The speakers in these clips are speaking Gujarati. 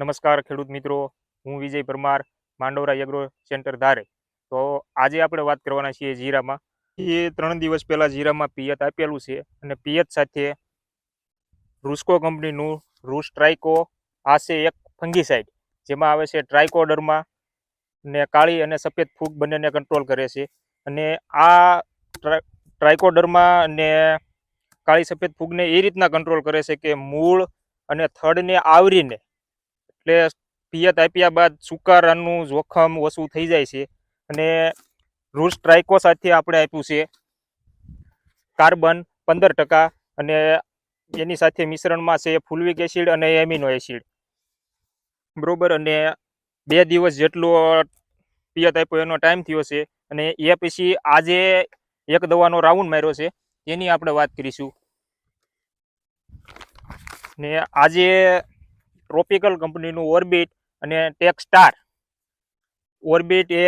નમસ્કાર ખેડૂત મિત્રો, હું વિજય પરમાર, માંડોરા એગ્રો સેન્ટર ધારે. તો આજે આપણે વાત કરવાના છીએ જીરામાં. એ 3 દિવસ પહેલાં જીરામાં પિયત આપેલું છે અને પિયત સાથે રૂસ્કો કંપનીનું રૂસ ટ્રાઇકો આ છે એક ફંગીસાઇડ, જેમાં આવે છે ટ્રાઇકોડર્મા ને કાળી અને સફેદ ફૂગ બંનેને કંટ્રોલ કરે છે. અને આ ટ્રાઇકોડર્મા અને કાળી સફેદ ફૂગને એ રીતના કંટ્રોલ કરે છે કે મૂળ અને થડને આવરીને, એટલે પિયત આપ્યા બાદ સુકારાનું જોખમ ઓછું થઈ જાય છે. અને રૂસ ટ્રાઇકો સાથે આપણે આપ્યું છે કાર્બન 15%, અને એની સાથે મિશ્રણમાં છે ફુલ્વિક એસિડ અને એમિનો એસિડ, બરોબર. અને 2 દિવસ જેટલો પિયત આપ્યો એનો ટાઈમ થયો છે. અને એ પછી આજે એક દવાનો રાઉન્ડ માર્યો છે, એની આપણે વાત કરીશું. ને આજે ટ્રોપિકલ કંપનીનું ઓર્બિટ અને ટેકસ્ટાર, ઓર્બિટ એ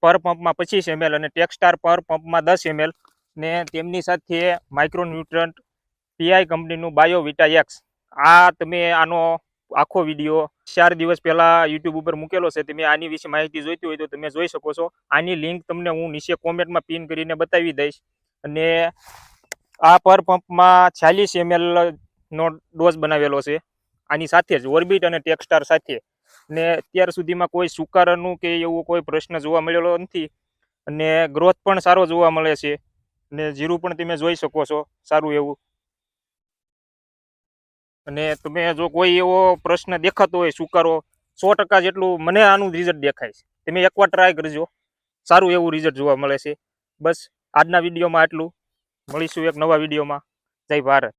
પર પંપમાં 25 ml અને ટેકસ્ટાર પર પંપમાં 10 ml, ને તેમની સાથે માઇક્રોન્યુટ્રન્ટ પીઆઈ કંપનીનું બાયોવિટા એક્સ. આ તમે આનો આખો વિડીયો 4 દિવસ પહેલાં યુટ્યુબ ઉપર મૂકેલો છે. તમે આની વિશે માહિતી જોઈતી હોય તો તમે જોઈ શકો છો. આની લિંક તમને હું નીચે કોમેન્ટમાં પિન કરીને બતાવી દઈશ. અને આ પર પંપમાં 46 ml નો ડોઝ બનાવેલો છે આની સાથે જ, ઓર્બિટ અને ટેકસ્ટાર સાથે. ને અત્યાર સુધીમાં કોઈ સુકારાનું કે એવો કોઈ પ્રશ્ન જોવા મળેલો નથી. અને ગ્રોથ પણ સારો જોવા મળે છે. ને જીરું પણ તમે જોઈ શકો છો સારું એવું. અને તમે જો કોઈ એવો પ્રશ્ન દેખાતો હોય સુકારો, 100% જેટલું મને આનું રિઝલ્ટ દેખાય છે. તમે એકવાર ટ્રાય કરજો, સારું એવું રિઝલ્ટ જોવા મળે છે. બસ આજના વિડીયોમાં આટલું. મળીશું એક નવા વિડીયોમાં. જય ભારત.